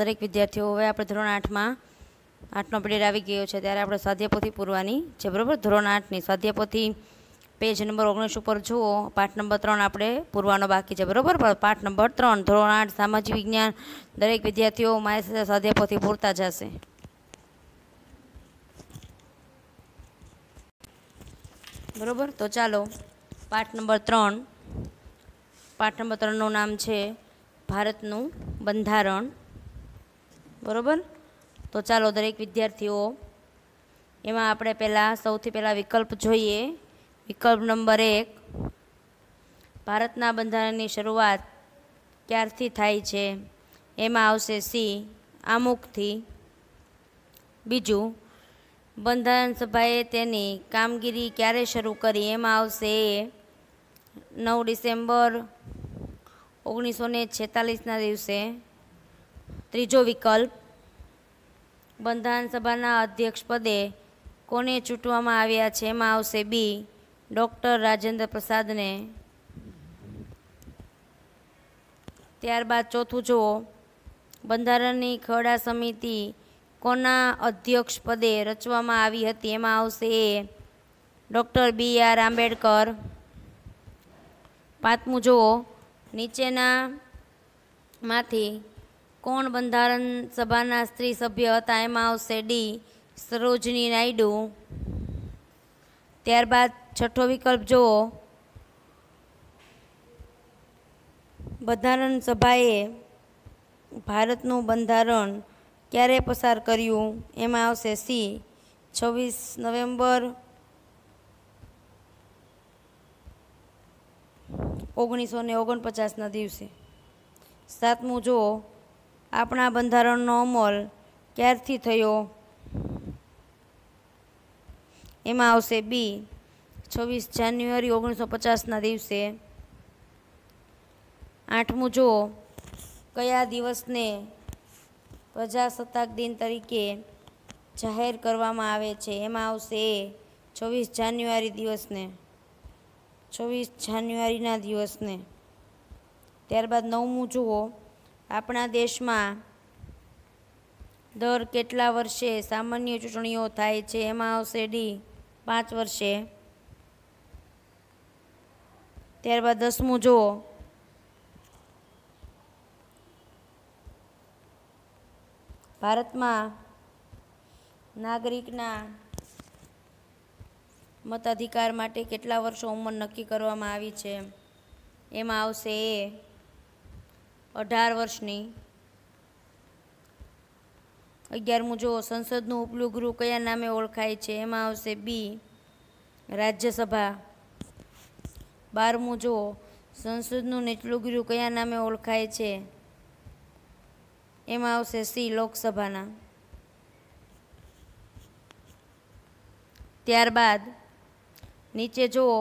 દરેક વિદ્યાર્થીઓ હવે આપણે ધોરણ 8માં 8નો પીરિયડ આવી ગયો છે ત્યારે આપણે સ્વાધ્યાયપોથી પૂરવાની છે, બરાબર. ધોરણ 8ની સ્વાધ્યાયપોથી પેજ નંબર 19 ઉપર જુઓ, પાઠ નંબર 3 આપણે પૂરવાનો બાકી છે, બરાબર. પાઠ નંબર 3 ધોરણ 8 સામાજિક વિજ્ઞાન દરેક વિદ્યાર્થીઓ મારી સાથે સ્વાધ્યાયપોથી પૂરતા જશે. બરાબર, તો ચાલો પાઠ નંબર 3. પાઠ નંબર 3નું નામ છે ભારતનું બંધારણ, બરાબર. તો ચાલો દરેક વિદ્યાર્થીઓ એમાં આપણે સૌથી પહેલાં વિકલ્પ જોઈએ. વિકલ્પ નંબર 1, ભારતના બંધારણની શરૂઆત ક્યારથી થાય છે? એમાં આવશે સી, આમુખથી. બીજું, બંધારણ સભાએ તેની કામગીરી ક્યારે શરૂ કરી? એમાં આવશે એ, 9 ડિસેમ્બર 1946ના દિવસે. ત્રીજો વિકલ્પ, બંધારણ સભાના અધ્યક્ષ પદે કોને ચૂંટવામાં આવ્યા છે? એમાં આવશે બી, ડૉક્ટર રાજેન્દ્ર પ્રસાદને. ત્યારબાદ ચોથું જુઓ, બંધારણની ખરડા સમિતિ કોના અધ્યક્ષ પદે રચવામાં આવી હતી? એમાં આવશે એ, ડૉક્ટર BR આંબેડકર. પાંચમું જુઓ, નીચેનામાંથી કોણ બંધારણ સભાના સ્ત્રી સભ્ય હતા? એમાં આવશે ડી, સરોજની નાયડુ. ત્યારબાદ છઠ્ઠો વિકલ્પ જુઓ, બંધારણ સભાએ ભારતનું બંધારણ ક્યારે પસાર કર્યું? એમાં આવશે સી, 26 નવેમ્બર 1949ના દિવસે. સાતમું જુઓ, આપણા બંધારણનો અમલ ક્યારથી થયો? એમાં આવશે બી, 26 જાન્યુઆરી 1950ના દિવસે. આઠમું જુઓ, કયા દિવસને પ્રજાસત્તાક દિન તરીકે જાહેર કરવામાં આવે છે? એમાં આવશે એ, 26 જાન્યુઆરી દિવસને, 26 જાન્યુઆરીના દિવસને. ત્યારબાદ નવમું જુઓ, આપણા દેશમાં દર કેટલા વર્ષે સામાન્ય ચૂંટણીઓ થાય છે? એમાં આવશે ડી, 5 વર્ષે. ત્યારબાદ 10મું જુઓ, ભારતમાં નાગરિકના મતાધિકાર માટે કેટલા વર્ષો ઉંમર નક્કી કરવામાં આવી છે? એમાં આવશે એ, 18 વર્ષની. 11મું જુઓ, સંસદનું ઉપલું ગૃહ કયા નામે ઓળખાય છે? એમાં આવશે બી, રાજ્યસભા. 12મું જુઓ, સંસદનું નીચલું ગૃહ કયા નામે ઓળખાય છે? એમાં આવશે સી, લોકસભાના. ત્યારબાદ નીચે જુઓ,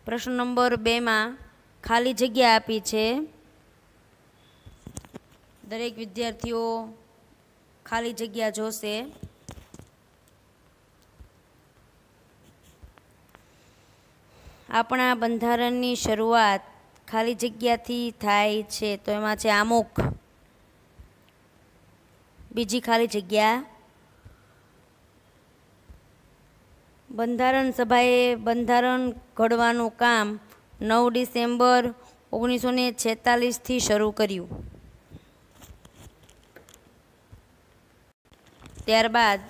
પ્રશ્ન નંબર 2માં ખાલી જગ્યા આપી છે. દરેક વિદ્યાર્થીઓ ખાલી જગ્યા જોશે. આપણા બંધારણની શરૂઆત ખાલી જગ્યાથી થાય છે, તો એમાં છે આમુખ. બીજી ખાલી જગ્યા, બંધારણ સભાએ બંધારણ ઘડવાનું કામ 9 ડિસેમ્બર 1946થી શરૂ કર્યું. ત્યારબાદ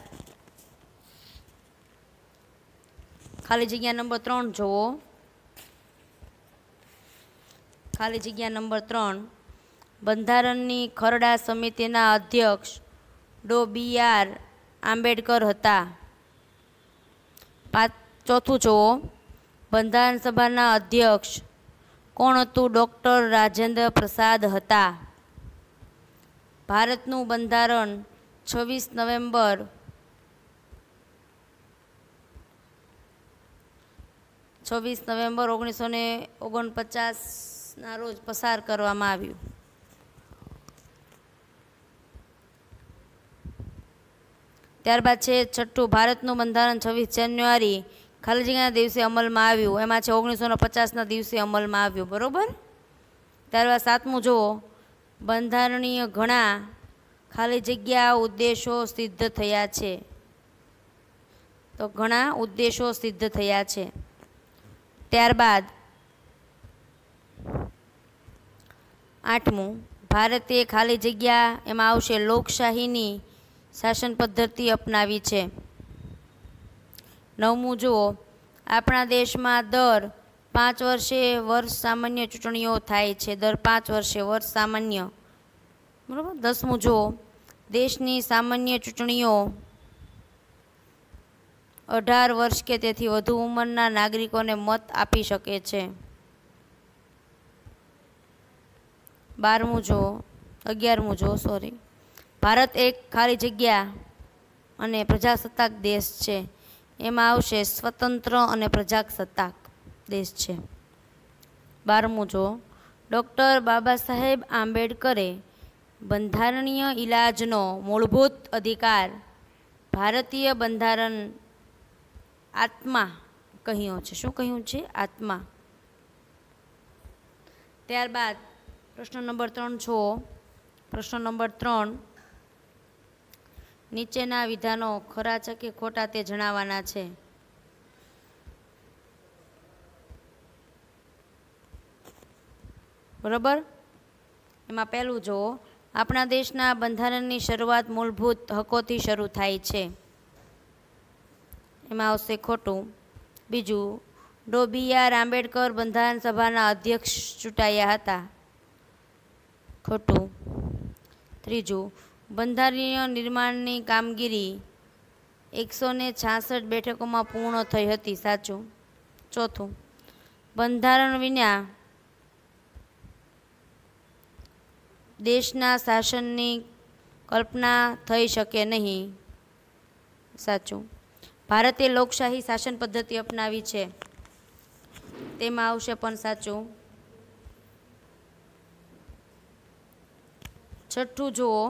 ખાલી જગ્યા નંબર 3 જુઓ. ખાલી જગ્યા નંબર 3, બંધારણની ખરડા સમિતિના અધ્યક્ષ ડો BR આંબેડકર હતા. ચોથું જુઓ, બંધારણ સભાના અધ્યક્ષ કોણ હતું? ડૉક્ટર રાજેન્દ્ર પ્રસાદ હતા. ભારતનું બંધારણ 26 નવેમ્બર 1949ના રોજ પસાર કરવામાં આવ્યું. ત્યારબાદ છે છઠ્ઠું, ભારતનું બંધારણ 26 જાન્યુઆરી ખાલી જગ્યાના દિવસે અમલમાં આવ્યું. એમાં છે 1950ના દિવસે અમલમાં આવ્યું, બરાબર. ત્યારબાદ 7મું જુઓ, બંધારણીય ઘણા ખાલી જગ્યા ઉદ્દેશો સિદ્ધ થયા છે? તો ઘણા ઉદ્દેશો સિદ્ધ થયા છે. ત્યારબાદ 8મું, ભારતે ખાલી જગ્યા, એમાં આવશે લોકશાહીની શાસન પદ્ધતિ અપનાવી છે. 9મું જુઓ, આપણા દેશમાં દર 5 વર્ષે વર્ષ સામાન્ય ચૂંટણીઓ થાય છે. દર 5 વર્ષે વર્ષ સામાન્ય, બરાબર. 10મું જુઓ, દેશની સામાન્ય ચૂંટણીઓ 18 વર્ષ કે તેથી વધુ ઉંમરના નાગરિકોને મત આપી શકે છે. 11મું જુઓ, ભારત એક ખાલી જગ્યા અને પ્રજાસત્તાક દેશ છે. એમાં આવશે સ્વતંત્ર અને પ્રજાસત્તાક દેશ છે. 12મું જુઓ, ડૉક્ટર બાબા સાહેબ આંબેડકરે બંધારણીય ઇલાજનો મૂળભૂત અધિકાર ભારતીય બંધારણ આત્મા કહ્યો છે. શું કહ્યું છે? આત્મા. ત્યારબાદ પ્રશ્ન નંબર 3 જુઓ. પ્રશ્ન નંબર 3, નીચેના વિધાનો ખરા છે કે ખોટા તે જણાવવાના છે. બરાબર. એમાં પહેલું જુઓ, આપણા દેશના બંધારણની શરૂઆત મૂળભૂત હકોથી શરૂ થાય છે. એમાં આવશે ખોટું. બીજું, ડો.બી.આર. આંબેડકર બંધારણ સભાના અધ્યક્ષ ચૂંટાયા હતા. ખોટું. ત્રીજું, બંધારણીય નિર્માણની કામગીરી 166 બેઠકોમાં પૂર્ણ થઈ હતી. સાચું. ચોથું, બંધારણ વિના દેશના શાસનની કલ્પના થઈ શકે નહીં. સાચું. ભારતે લોકશાહી શાસન પદ્ધતિ અપનાવી છે. તેમાં આવશે પણ સાચું. છઠ્ઠું જુઓ,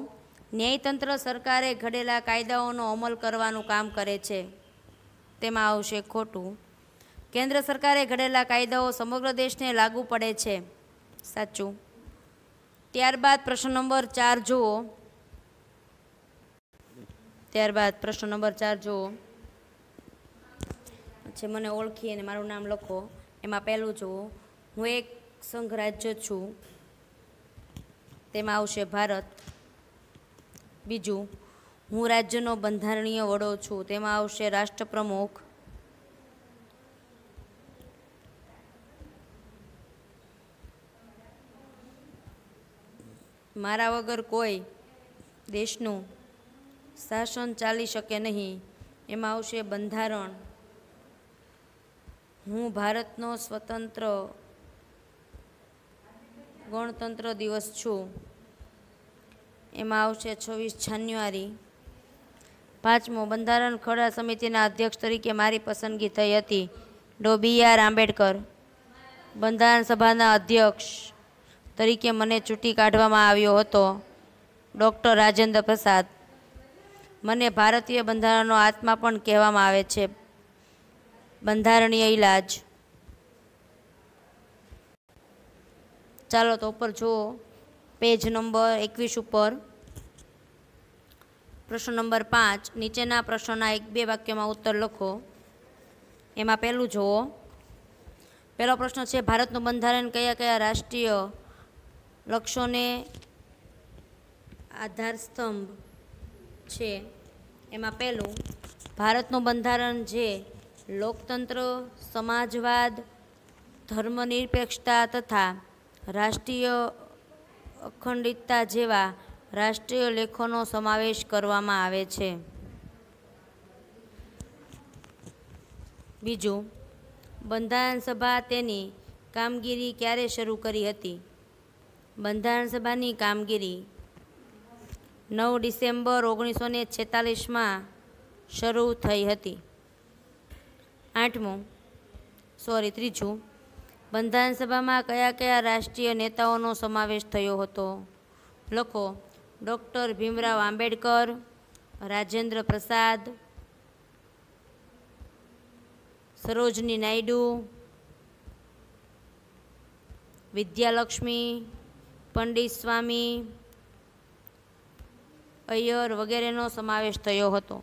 ન્યાયતંત્ર સરકારે ઘડેલા કાયદાઓનો અમલ કરવાનું કામ કરે છે. તેમાં આવશે ખોટું. કેન્દ્ર સરકારે ઘડેલા કાયદાઓ સમગ્ર દેશને લાગુ પડે છે. સાચું. ત્યારબાદ પ્રશ્ન નંબર 4 જુઓ. છે મને ઓળખી અને મારું નામ લખો. એમાં પહેલું જુઓ, હું એક સંઘ રાજ્ય છું. તેમાં આવશે ભારત. બીજું, હું રાજ્યનો બંધારણીય વડો છું. તેમાં આવશે રાષ્ટ્રપ્રમુખ. મારા વગર કોઈ દેશનું શાસન ચાલી શકે નહીં. એમાં આવશે બંધારણ. હું ભારતનો સ્વતંત્ર ગણતંત્ર દિવસ છું. એમાં આવશે 26 જાન્યુઆરી. 5મું, બંધારણ ખરડા સમિતિના અધ્યક્ષ તરીકે મારી પસંદગી થઈ હતી. ડો.બી.આર. આંબેડકર. બંધારણ સભાના અધ્યક્ષ તરીકે મને ચૂંટી કાઢવામાં આવ્યો હતો. ડૉક્ટર રાજેન્દ્ર પ્રસાદ. મને ભારતીય બંધારણનો આત્મા પણ કહેવામાં આવે છે. બંધારણીય ઇલાજ. ચાલો તો ઉપર જુઓ, પેજ નંબર 21 ઉપર પ્રશ્ન નંબર 5, નીચેના પ્રશ્નોના 1-2 વાક્યમાં ઉત્તર લખો. એમાં પહેલું જુઓ. પહેલો પ્રશ્ન છે, ભારતનું બંધારણ કયા કયા રાષ્ટ્રીય લક્ષ્યોને આધારસ્તંભ છે? એમાં પહેલું, ભારતનું બંધારણ જે લોકતંત્ર, સમાજવાદ, ધર્મનિરપેક્ષતા તથા રાષ્ટ્રીય અખંડિતતા જેવા રાષ્ટ્રીય લેખોનો સમાવેશ કરવામાં આવે છે. બીજું, બંધારણ સભા તેની કામગીરી ક્યારે શરૂ કરી હતી? બંધારણ સભાની કામગીરી 9 ડિસેમ્બર 1946માં શરૂ થઈ હતી. ત્રીજું, બંધારણ સભામાં કયા કયા રાષ્ટ્રીય નેતાઓનો સમાવેશ થયો હતો? લખો. ડૉક્ટર ભીમરાવ આંબેડકર, રાજેન્દ્ર પ્રસાદ, સરોજની નાયડુ, વિદ્યાલક્ષ્મી, પંડિત સ્વામી, અય્યર વગેરેનો સમાવેશ થયો હતો.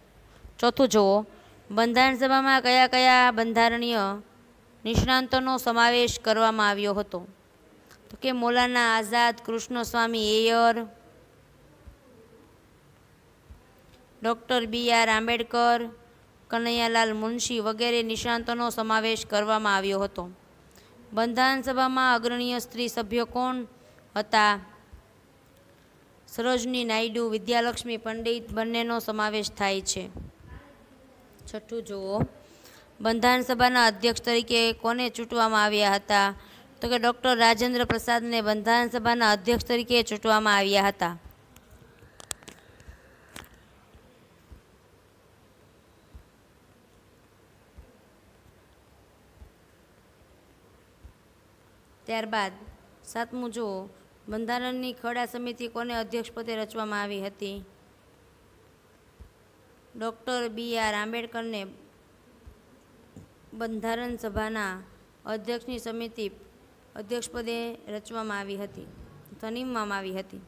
ચોથું જુઓ, બંધારણ સભામાં કયા કયા બંધારણીય નિષ્ણાંતોનો સમાવેશ કરવામાં આવ્યો હતો? તો કે મૌલાના આઝાદ, કૃષ્ણસ્વામી અય્યર, ડૉક્ટર BR આંબેડકર, કનૈયાલાલ મુનશી વગેરે નિષ્ણાંતોનો સમાવેશ કરવામાં આવ્યો હતો. બંધારણ સભામાં અગ્રણીય સ્ત્રી સભ્યો કોણ હતા? સરોજની નાયડુ, વિદ્યાલક્ષ્મી પંડિત બંનેનો સમાવેશ થાય છે. છઠ્ઠું જુઓ, બંધારણ સભાના અધ્યક્ષ તરીકે કોને ચૂંટવામાં આવ્યા હતા? તો કે ડૉક્ટર રાજેન્દ્ર પ્રસાદને બંધારણ સભાના અધ્યક્ષ તરીકે ચૂંટવામાં આવ્યા હતા. ત્યારબાદ સાતમું જુઓ, બંધારણની ખરડા સમિતિ કોને અધ્યક્ષપદે રચવામાં આવી હતી? ડૉક્ટર BR આંબેડકરને બંધારણ સભાના અધ્યક્ષની સમિતિ અધ્યક્ષપદે રચવામાં આવી હતી, નિમવામાં આવી હતી.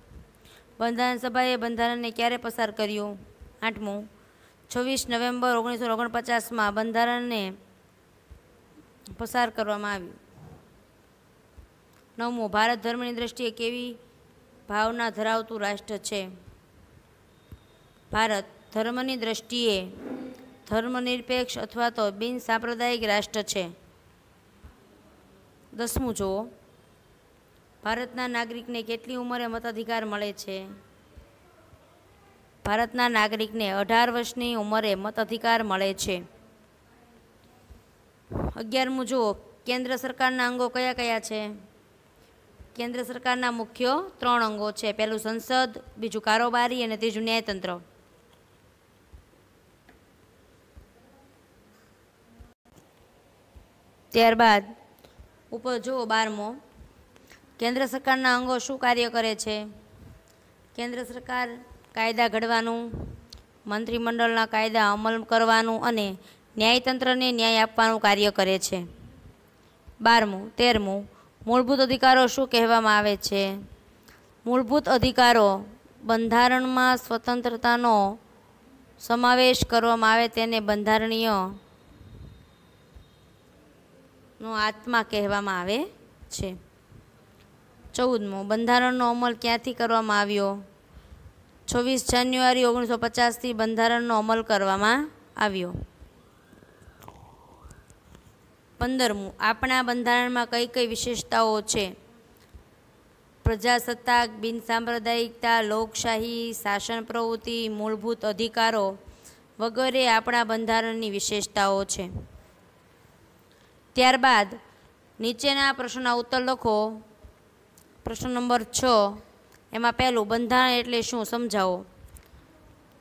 બંધારણ સભાએ બંધારણને ક્યારે પસાર કર્યું? આઠમું, 26 નવેમ્બર 1949માં બંધારણને પસાર કરવામાં આવ્યું. નવમું, ભારત ધર્મની દ્રષ્ટિએ કેવી ભાવના ધરાવતું રાષ્ટ્ર છે? ભારત ધર્મની દ્રષ્ટિએ ધર્મનિરપેક્ષ અથવા તો બિન સાંપ્રદાયિક રાષ્ટ્ર છે. 10મું જુઓ, ભારતના નાગરિકને કેટલી ઉંમરે મતાધિકાર મળે છે? ભારતના નાગરિકને 18 વર્ષની ઉંમરે મતાધિકાર મળે છે. 11મું જુઓ, કેન્દ્ર સરકારના અંગો કયા કયા છે? કેન્દ્ર સરકારના મુખ્ય 3 અંગો છે. પહેલું સંસદ, બીજું કારોબારી અને ત્રીજું ન્યાયતંત્ર. ત્યારબાદ ઉપર જુઓ 12મો, કેન્દ્ર સરકારના અંગો શું કાર્ય કરે છે? કેન્દ્ર સરકાર કાયદા ઘડવાનું, મંત્રીમંડળના કાયદા અમલ કરવાનું અને ન્યાયતંત્રને ન્યાય આપવાનું કાર્ય કરે છે. 12મું 13મું, મૂળભૂત અધિકારો શું કહેવામાં આવે છે? મૂળભૂત અધિકારો બંધારણમાં સ્વતંત્રતાનો સમાવેશ કરવામાં આવે તેને બંધારણીય નો આત્મા કહેવામાં આવે છે. 14મું, બંધારણનો અમલ ક્યાંથી કરવામાં આવ્યો? 26 જાન્યુઆરી 1950થી બંધારણનો અમલ કરવામાં આવ્યો. 15મું, આપણા બંધારણમાં કઈ કઈ વિશેષતાઓ છે? પ્રજાસત્તાક, બિનસાંપ્રદાયિકતા, લોકશાહી, શાસન પ્રવૃત્તિ, મૂળભૂત અધિકારો વગેરે આપણા બંધારણની વિશેષતાઓ છે. ત્યારબાદ નીચેના પ્રશ્નોના ઉત્તર લખો. પ્રશ્ન નંબર 6, એમાં પહેલું, બંધારણ એટલે શું સમજાવો?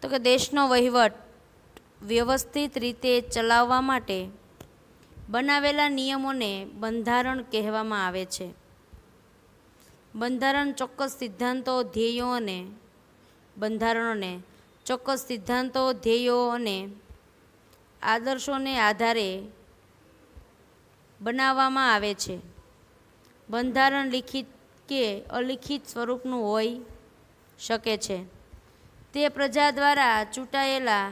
તો કે દેશનો વહીવટ વ્યવસ્થિત રીતે ચલાવવા માટે બનાવેલા નિયમોને બંધારણ કહેવામાં આવે છે. બંધારણ ચોક્કસ સિદ્ધાંતો, ધ્યેયો અને બંધારણોને ચોક્કસ સિદ્ધાંતો, ધ્યેયો અને આદર્શોને આધારે બનાવવામાં આવે છે. બંધારણ લિખિત કે અલિખિત સ્વરૂપનું હોઈ શકે છે. તે પ્રજા દ્વારા ચૂંટાયેલા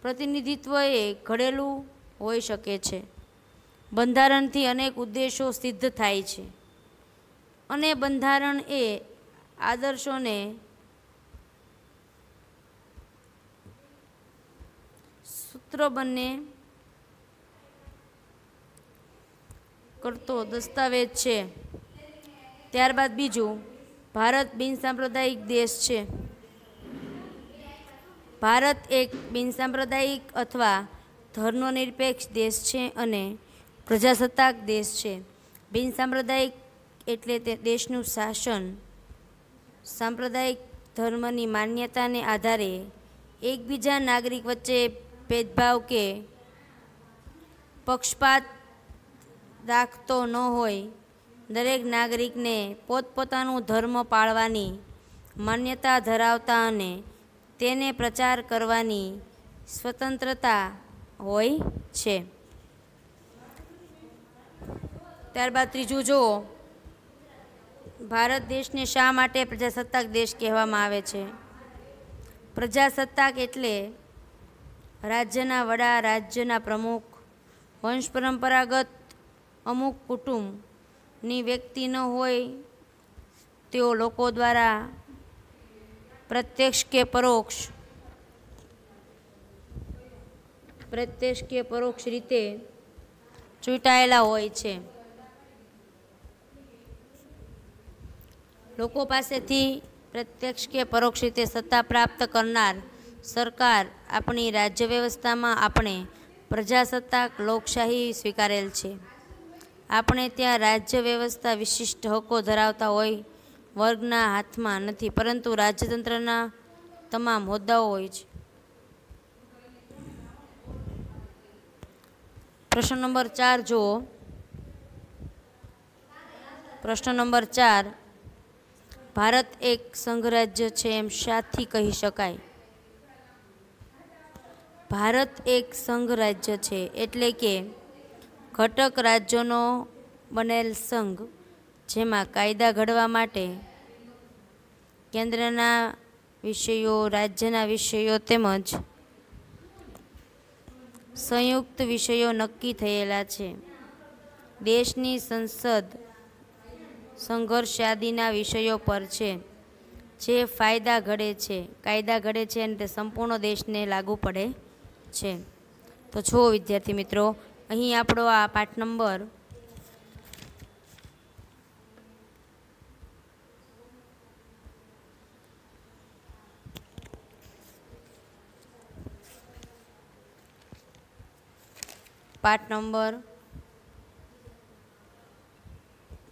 પ્રતિનિધિત્વએ ઘડેલું હોઈ શકે છે. બંધારણથી અનેક ઉદ્દેશો સિદ્ધ થાય છે અને બંધારણ એ આદર્શોને સૂત્રબદ્ધ કરતો દસ્તાવેજ છે. ત્યારબાદ બીજું, ભારત બિનસાંપ્રદાયિક દેશ છે. ભારત એક બિનસાંપ્રદાયિક અથવા ધર્મનિરપેક્ષ દેશ છે અને પ્રજાસત્તાક દેશ છે. બિનસાંપ્રદાયિક એટલે તે દેશનું શાસન સાંપ્રદાયિક ધર્મની માન્યતાને આધારે એકબીજા નાગરિક વચ્ચે ભેદભાવ કે પક્ષપાત રાખતો ન હોય. દરેક નાગરિકને પોતપોતાનું ધર્મ પાળવાની માન્યતા ધરાવતા અને તેને પ્રચાર કરવાની સ્વતંત્રતા હોય છે. ત્યારબાદ ત્રીજું જુઓ, ભારત દેશને શા માટે પ્રજાસત્તાક દેશ કહેવામાં આવે છે? પ્રજાસત્તાક એટલે રાજ્યના વડા, રાજ્યના પ્રમુખ, વંશ પરંપરાગત અમુક કુટુંબની વ્યક્તિ ન હોય તેઓ લોકો દ્વારા પ્રત્યક્ષ કે પરોક્ષ રીતે ચૂંટાયેલા હોય છે. લોકો પાસેથી પ્રત્યક્ષ કે પરોક્ષ રીતે સત્તા પ્રાપ્ત કરનાર સરકાર આપણી રાજ્ય વ્યવસ્થામાં આપણે પ્રજાસત્તાક લોકશાહી સ્વીકારેલ છે. આપણે ત્યાં રાજ્ય વ્યવસ્થા વિશિષ્ટ હકો ધરાવતા હોય વર્ગના હાથમાં નથી, પરંતુ રાજ્યતંત્રના તમામ હોદ્દાઓ હોય છે. પ્રશ્ન નંબર 4 જુઓ. પ્રશ્ન નંબર 4, ભારત એક સંઘરાજ્ય છે એમ શાથી કહી શકાય? ભારત એક સંઘરાજ્ય છે એટલે કે ઘટક રાજ્યોનો બનેલ સંઘ, જેમાં કાયદા ઘડવા માટે કેન્દ્રના વિષયો, રાજ્યના વિષયો તેમજ સંયુક્ત વિષયો નક્કી થયેલા છે. દેશની સંસદ સંઘર્ષાદિના વિષયો પર છે, જે કાયદા ઘડે છે અને તે સંપૂર્ણ દેશને લાગુ પડે છે. તો જુઓ વિદ્યાર્થી મિત્રો, અહીં આપણો આ પાઠ નંબર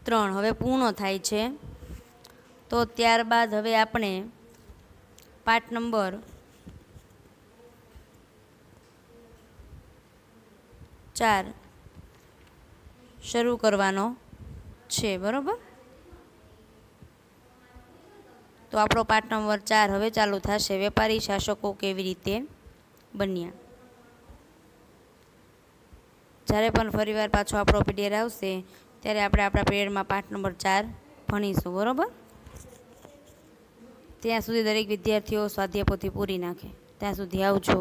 3 હવે પૂર્ણ થાય છે. તો ત્યારબાદ હવે આપણે પાઠ નંબર 4 શરૂ કરવાનો છે. બરાબર? તો આપણો પાઠ નંબર 4 હવે ચાલુ થશે. વેપારી શાસકો કેવી રીતે બન્યા. જ્યારે પણ ફરીવાર પાછો આપણો પીરિયડ આવશે ત્યારે આપણે આપણા પીરિયડમાં પાઠ નંબર 4 ભણીશું. બરાબર? ત્યાં સુધી દરેક વિદ્યાર્થીઓ સ્વાધ્યાય પોથી પૂરી નાખે. ત્યાં સુધી આવજો.